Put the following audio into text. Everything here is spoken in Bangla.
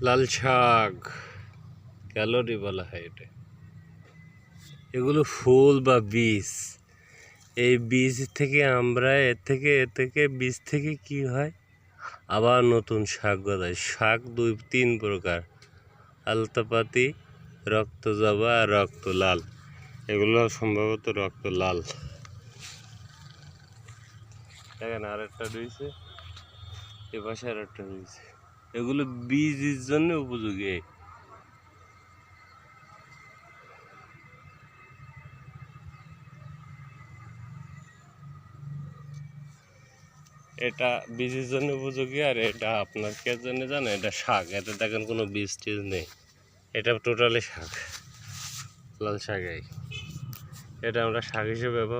লাল শাক ক্যালোরি বলা হয় এটা। এগুলো ফুল বা বীজ। এই বীজ থেকে আমরা এ থেকে বীজ থেকে কি হয়, আবার নতুন শাক গজায়। শাক 2-3 প্রকার: আলতাপাতি, রক্ত জবা আর রক্ত লাল। এগুলো সম্ভবত রক্ত লাল। দেখেন আরেকটা রয়েছে, এ পাশে আরেকটা রয়েছে। এগুলো বীজের জন্য উপযোগী। এটা বীজের জন্য উপযোগী, আর এটা আপনার কে জন্য জানেন? এটা শাক। এতে দেখেন কোনো বীজ টিজ নেই, এটা টোটালি শাক, লাল শাক। এটা আমরা শাক হিসেবে ব্যবহার